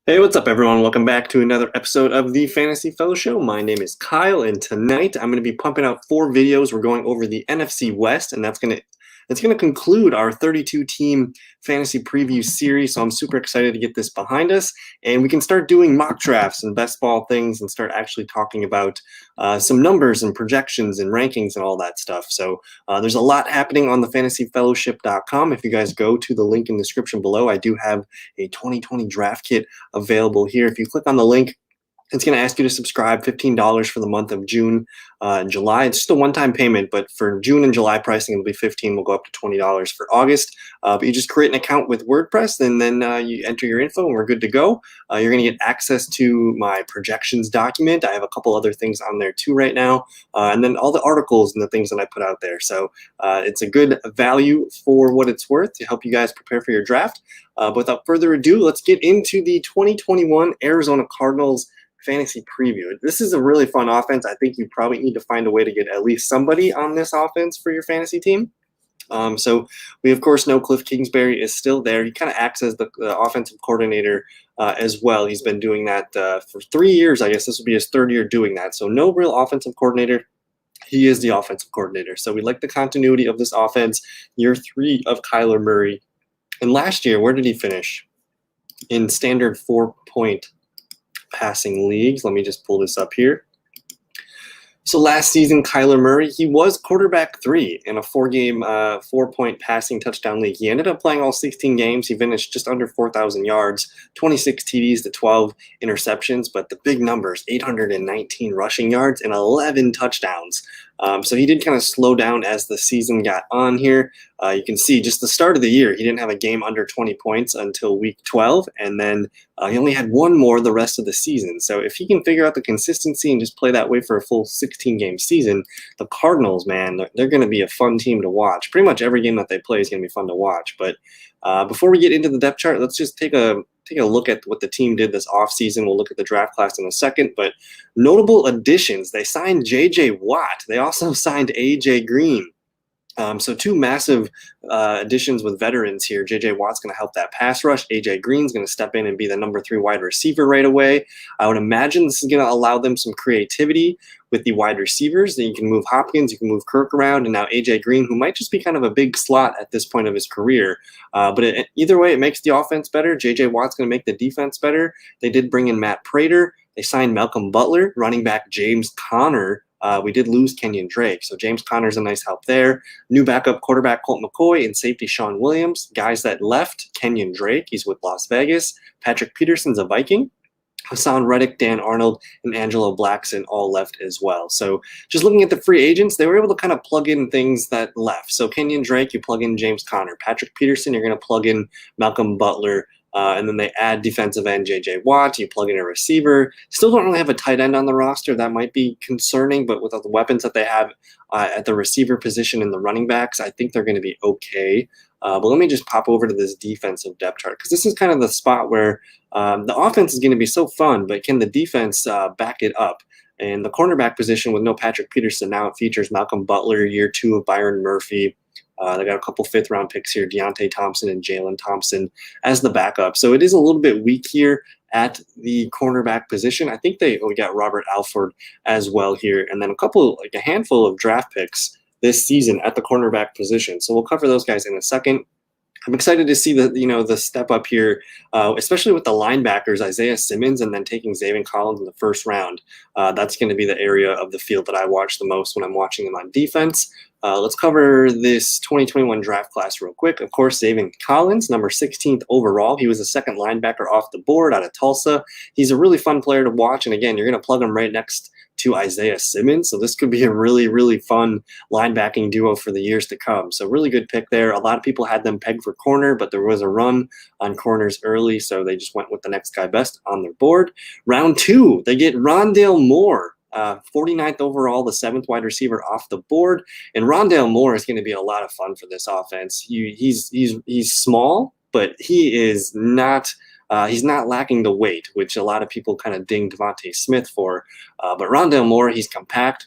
Hey, what's up, everyone? Welcome back to another episode of the Fantasy Fellow Show. My name is Kyle, and tonight I'm going to be pumping out 4 videos. We're going over the NFC West, and that's gonna conclude our 32-team fantasy preview series. So I'm super excited to get this behind us, and we can start doing mock drafts and best ball things, and start actually talking about some numbers and projections and rankings and all that stuff. So there's a lot happening on the fantasyfellowship.com. If you guys go to the link in the description below, I do have a 2020 draft kit available here. If you click on the link, it's going to ask you to subscribe, $15 for the month of June and July. It's just a one-time payment, but for June and July pricing, it'll be $15. We'll go up to $20 for August. But you just create an account with WordPress, and then you enter your info, and we're good to go. You're going to get access to my projections document. I have a couple other things on there too right now, and then all the articles and the things that I put out there. So it's a good value for what it's worth to help you guys prepare for your draft. But without further ado, let's get into the 2021 Arizona Cardinals fantasy preview. This is a really fun offense. I think you probably need to find a way to get at least somebody on this offense for your fantasy team. So we, of course, know Cliff Kingsbury is still there. He kind of acts as the offensive coordinator as well. He's been doing that for 3 years. I guess this will be his third year doing that. So no real offensive coordinator. He is the offensive coordinator. So we like the continuity of this offense. Year 3 of Kyler Murray. And last year, where did he finish? In standard 4-point passing leagues. Let me just pull this up here. So last season, Kyler Murray, he was quarterback 3 in a 4-game, 4-point passing touchdown league. He ended up playing all 16 games. He finished just under 4,000 yards, 26 TDs to 12 interceptions, but the big numbers, 819 rushing yards and 11 touchdowns. So he did kind of slow down as the season got on here. You can see just the start of the year, he didn't have a game under 20 points until week 12, and then he only had one more the rest of the season. So if he can figure out the consistency and just play that way for a full 16-game season, the Cardinals, man, they're going to be a fun team to watch. Pretty much every game that they play is going to be fun to watch. But before we get into the depth chart, let's just take a look at what the team did this offseason. We'll look at the draft class in a second, but notable additions. They signed J.J. Watt. They also signed A.J. Green. So 2 massive additions with veterans here. J.J. Watt's going to help that pass rush. A.J. Green's going to step in and be the number 3 wide receiver right away. I would imagine this is going to allow them some creativity with the wide receivers. Then you can move Hopkins, you can move Kirk around, and now A.J. Green, who might just be kind of a big slot at this point of his career. But either way, it makes the offense better. J.J. Watt's going to make the defense better. They did bring in Matt Prater. They signed Malcolm Butler, running back James Conner. We did lose Kenyon Drake, so James Conner's a nice help there. New backup quarterback Colt McCoy and safety Sean Williams. Guys that left, Kenyon Drake, he's with Las Vegas. Patrick Peterson's a Viking. Hassan Reddick, Dan Arnold, and Angelo Blackson all left as well. So just looking at the free agents, they were able to kind of plug in things that left. So Kenyon Drake, you plug in James Conner. Patrick Peterson, you're going to plug in Malcolm Butler. And then they add defensive end J.J. Watt. You plug in a receiver. Still don't really have a tight end on the roster. That might be concerning, but with the weapons that they have at the receiver position and the running backs, I think they're going to be okay. But let me just pop over to this defensive depth chart, because this is kind of the spot where the offense is going to be so fun, but can the defense back it up? And the cornerback position with no Patrick Peterson, now it features Malcolm Butler, year 2 of Byron Murphy. They got a couple 5th-round picks here, Deontay Thompson and Jalen Thompson as the backup. So it is a little bit weak here at the cornerback position. I think we got Robert Alford as well here, and then a handful of draft picks this season at the cornerback position. So we'll cover those guys in a second. I'm excited to see the step up here, especially with the linebackers, Isaiah Simmons, and then taking Zaven Collins in the 1st round. That's going to be the area of the field that I watch the most when I'm watching them on defense. Let's cover this 2021 draft class real quick. Of course, Zaven Collins, number 16th overall. He was the 2nd linebacker off the board out of Tulsa. He's a really fun player to watch, and again, you're going to plug him right next to Isaiah Simmons. So this could be a really, really fun linebacking duo for the years to come. So really good pick there. A lot of people had them pegged for corner, but there was a run on corners early, so they just went with the next guy best on their board. Round 2, they get Rondale Moore. 49th overall, the 7th wide receiver off the board. And Rondale Moore is going to be a lot of fun for this offense. He's small, but he is not he's not lacking the weight, which a lot of people kind of ding Devontae Smith for. But Rondale Moore, he's compact.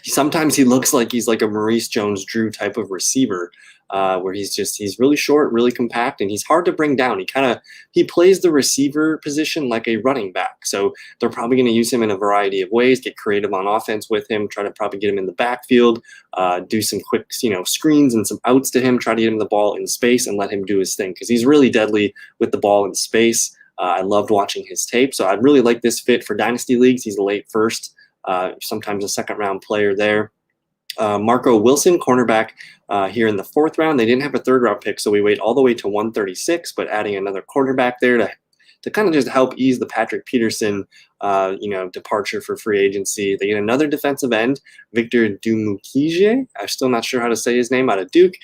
sometimes he looks like he's like a Maurice Jones-Drew type of receiver, where he's really short, really compact, and he's hard to bring down. He plays the receiver position like a running back. So they're probably going to use him in a variety of ways, get creative on offense with him, try to probably get him in the backfield, do some quick screens and some outs to him, try to get him the ball in space and let him do his thing, because he's really deadly with the ball in space. I loved watching his tape, so I really like this fit for dynasty leagues. He's a late first, sometimes a second-round player there. Marco Wilson, cornerback, here in the 4th round. They didn't have a 3rd-round pick, so we wait all the way to 136, but adding another quarterback there to kind of just help ease the Patrick Peterson departure for free agency. They get another defensive end, Victor Dumukije. I'm still not sure how to say his name, out of Duke.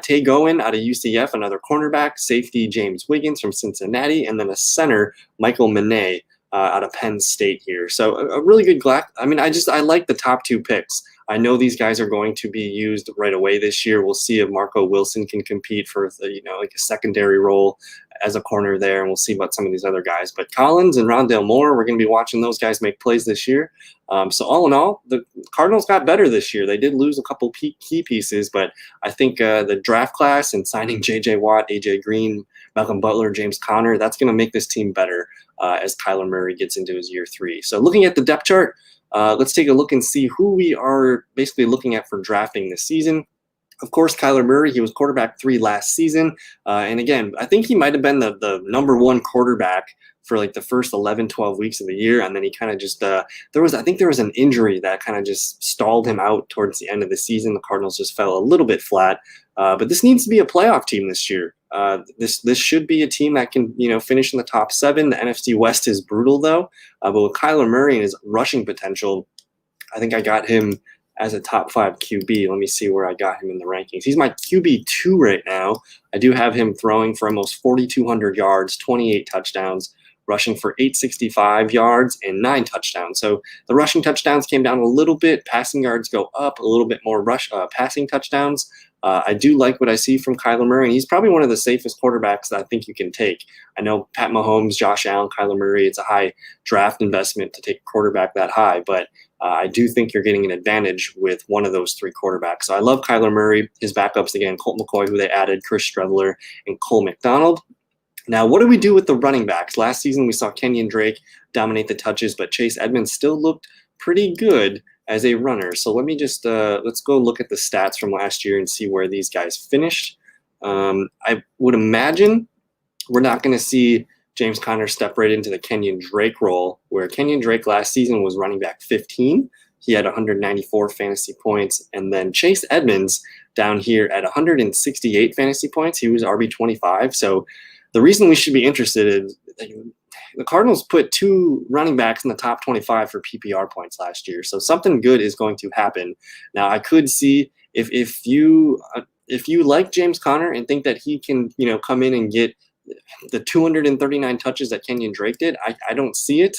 Tay Gowan out of UCF, another cornerback. Safety James Wiggins from Cincinnati, and then a center, Michael Manet, out of Penn State here. So a really good I like the top 2 picks. I know these guys are going to be used right away this year. We'll see if Marco Wilson can compete for like a secondary role as a corner there, and we'll see about some of these other guys. But Collins and Rondale Moore, we're going to be watching those guys make plays this year. So all in all, the Cardinals got better this year. They did lose a couple key pieces, but I think the draft class and signing J.J. Watt, A.J. Green, Malcolm Butler, James Conner, that's going to make this team better as Kyler Murray gets into his year 3. So looking at the depth chart, let's take a look and see who we are basically looking at for drafting this season. Of course, Kyler Murray, he was quarterback 3 last season. And again, I think he might have been the #1 quarterback for like the first 11, 12 weeks of the year. And then he kind of just, there was an injury that kind of just stalled him out towards the end of the season. The Cardinals just fell a little bit flat. But this needs to be a playoff team this year. This should be a team that can, finish in the top 7. The NFC West is brutal though. But with Kyler Murray and his rushing potential, I think I got him as a top 5 QB. Let me see where I got him in the rankings. He's my QB2 right now. I do have him throwing for almost 4,200 yards, 28 touchdowns, rushing for 865 yards and 9 touchdowns. So the rushing touchdowns came down a little bit. Passing yards go up a little bit more. Passing touchdowns. I do like what I see from Kyler Murray, and he's probably one of the safest quarterbacks that I think you can take. I know Pat Mahomes, Josh Allen, Kyler Murray, it's a high draft investment to take a quarterback that high, but I do think you're getting an advantage with one of those 3 quarterbacks. So I love Kyler Murray. His backups, again, Colt McCoy, who they added, Chris Streveler, and Cole McDonald. Now, what do we do with the running backs? Last season, we saw Kenyon Drake dominate the touches, but Chase Edmonds still looked pretty good as a runner. So let me just let's go look at the stats from last year and see where these guys finished. I would imagine we're not going to see James Conner step right into the Kenyon Drake role, where Kenyon Drake last season was running back 15. He had 194 fantasy points. And then Chase Edmonds down here at 168 fantasy points. He was RB25. So the reason we should be interested is the Cardinals put 2 running backs in the top 25 for PPR points last year. So something good is going to happen. Now, I could see if you like James Conner and think that he can, come in and get the 239 touches that Kenyon Drake did, I don't see it.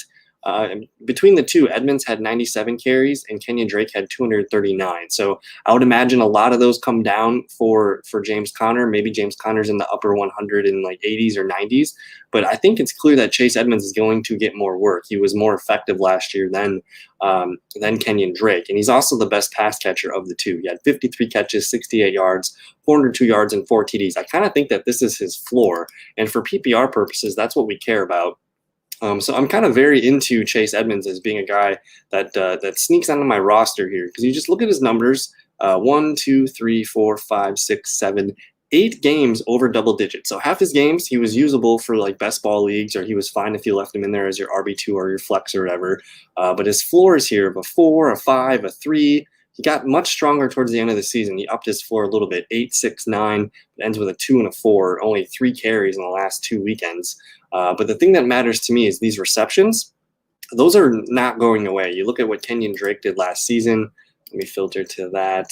Between the two, Edmonds had 97 carries and Kenyon Drake had 239. So I would imagine a lot of those come down for James Conner. Maybe James Conner's in the upper 100 in like 80s or 90s. But I think it's clear that Chase Edmonds is going to get more work. He was more effective last year than Kenyon Drake. And he's also the best pass catcher of the two. He had 53 catches, 68 yards, 402 yards, and 4 TDs. I kind of think that this is his floor. And for PPR purposes, that's what we care about. So I'm kind of very into Chase Edmonds as being a guy that sneaks onto my roster here, because you just look at his numbers: 1, 2, 3, 4, 5, 6, 7, 8 games over double digits. So half his games he was usable for like best ball leagues, or he was fine if you left him in there as your RB2 or your flex or whatever. But his floor is here of a 4, a 5, a 3. He got much stronger towards the end of the season. He upped his floor a little bit: 8, 6, 9. It ends with a 2 and a 4. Only 3 carries in the last 2 weekends. But the thing that matters to me is these receptions. Those are not going away. You look at what Kenyon Drake did last season. Let me filter to that.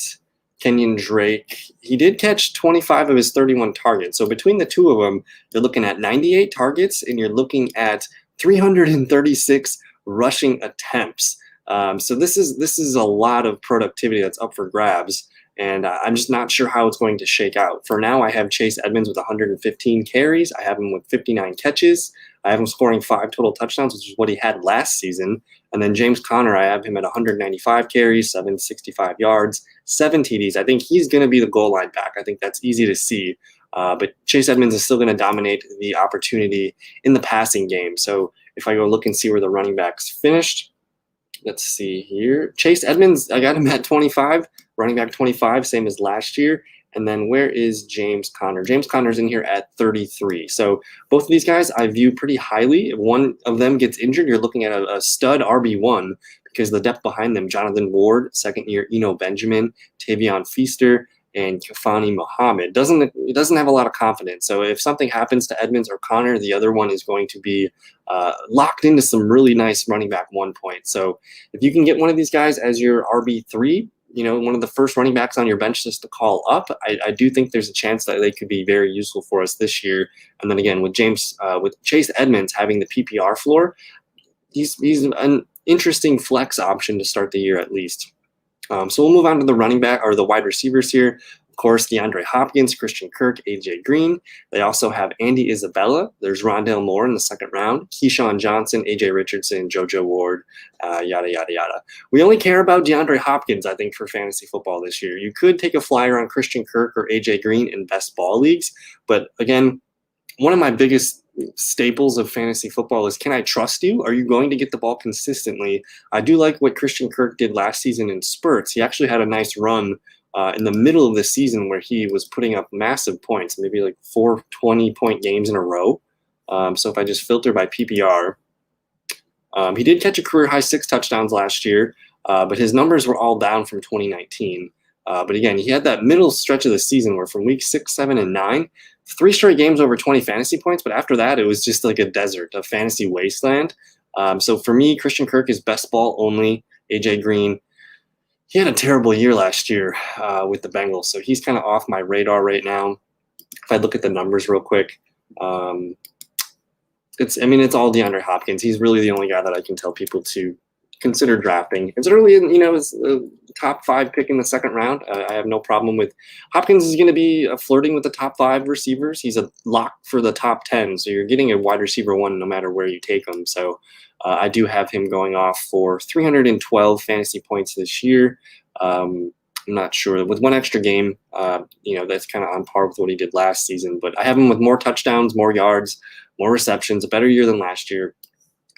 Kenyon Drake, he did catch 25 of his 31 targets. So between the two of them, you're looking at 98 targets and you're looking at 336 rushing attempts. So this is a lot of productivity that's up for grabs. And I'm just not sure how it's going to shake out. For now, I have Chase Edmonds with 115 carries. I have him with 59 catches. I have him scoring 5 total touchdowns, which is what he had last season. And then James Conner, I have him at 195 carries, 765 yards, 7 TDs. I think he's going to be the goal line back. I think that's easy to see. But Chase Edmonds is still going to dominate the opportunity in the passing game. So if I go look and see where the running backs finished, let's see here. Chase Edmonds, I got him at 25, running back 25, same as last year. And then where is James Conner? James Conner's in here at 33. So both of these guys I view pretty highly. If one of them gets injured, you're looking at a stud RB1 because the depth behind them, Jonathan Ward, second year, Eno Benjamin, Tavion Feaster, and Kafani Muhammad. It doesn't have a lot of confidence. So if something happens to Edmonds or Conner, the other one is going to be locked into some really nice running back 1 point. So if you can get one of these guys as your RB3, one of the first running backs on your bench just to call up, I do think there's a chance that they could be very useful for us this year. And then again, with Chase Edmonds having the PPR floor, he's an interesting flex option to start the year at least. So we'll move on to the running back or the wide receivers here. Of course, DeAndre Hopkins, Christian Kirk, AJ Green. They also have Andy Isabella. There's Rondale Moore in the second round, Keyshawn Johnson, AJ Richardson, JoJo Ward, yada, yada, yada. We only care about DeAndre Hopkins, I think, for fantasy football this year. You could take a flyer on Christian Kirk or AJ Green in best ball leagues. But again, one of my biggest staples of fantasy football is, can I trust you? Are you going to get the ball consistently? I do like what Christian Kirk did last season in spurts. He actually had a nice run in the middle of the season where he was putting up massive points, maybe like 4 20-point games in a row. So if I just filter by PPR, he did catch a career-high 6 touchdowns last year, but his numbers were all down from 2019. But again, he had that middle stretch of the season where from week 6, 7, and 9, 3 straight games over 20 fantasy points. But after that, it was just like a desert, a fantasy wasteland. So for me, Christian Kirk is best ball only. AJ Green, he had a terrible year last year with the Bengals. So he's kind of off my radar right now. If I look at the numbers real quick, it's all DeAndre Hopkins. He's really the only guy that I can tell people to consider drafting. It's early, it's a top 5 pick in the second round. I have no problem with Hopkins. Is going to be flirting with the top 5 receivers. He's a lock for the top 10. So you're getting a wide receiver 1 no matter where you take him. So I do have him going off for 312 fantasy points this year. I'm not sure with 1 extra game, that's kind of on par with what he did last season, but I have him with more touchdowns, more yards, more receptions, a better year than last year.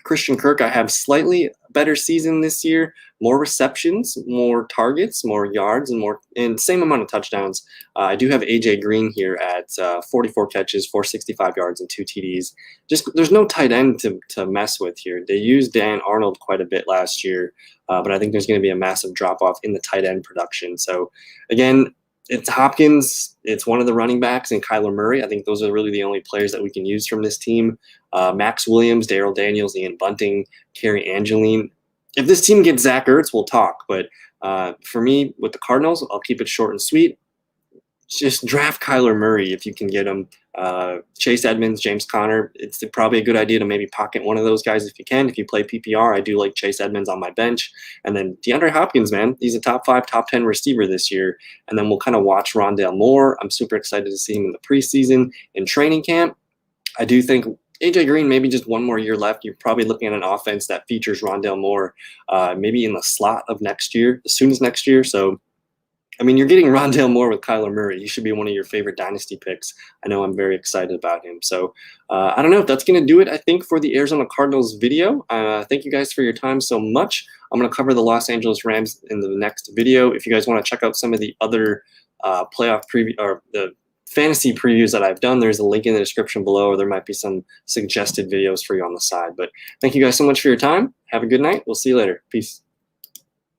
Christian Kirk, I have slightly better season this year, more receptions, more targets, more yards, and same amount of touchdowns. I do have AJ Green here at 44 catches, 465 yards, and 2 TDs. Just there's no tight end to mess with here. They used Dan Arnold quite a bit last year, but I think there's going to be a massive drop off in the tight end production. So again, it's Hopkins, it's one of the running backs, and Kyler Murray. I think those are really the only players that we can use from this team. Max Williams, Darrell Daniels, Ian Bunting, Kerry Angeline. If this team gets Zach Ertz, we'll talk. But for me, with the Cardinals, I'll keep it short and sweet. Just draft Kyler Murray if you can get him. Chase Edmonds, James Conner. It's probably a good idea to maybe pocket one of those guys if you can. If you play PPR, I do like Chase Edmonds on my bench. And then DeAndre Hopkins, man, he's a top 5, top 10 receiver this year. And then we'll kind of watch Rondale Moore. I'm super excited to see him in the preseason in training camp. I do think AJ Green, maybe just 1 more year left. You're probably looking at an offense that features Rondale Moore maybe in the slot of next year, as soon as next year. So you're getting Rondale Moore with Kyler Murray. He should be one of your favorite dynasty picks. I know I'm very excited about him. So I don't know if that's going to do it, I think, for the Arizona Cardinals video. Thank you guys for your time so much. I'm going to cover the Los Angeles Rams in the next video. If you guys want to check out some of the other playoff preview or the fantasy previews that I've done, there's a link in the description below, or there might be some suggested videos for you on the side. But thank you guys so much for your time. Have a good night. We'll see you later. Peace.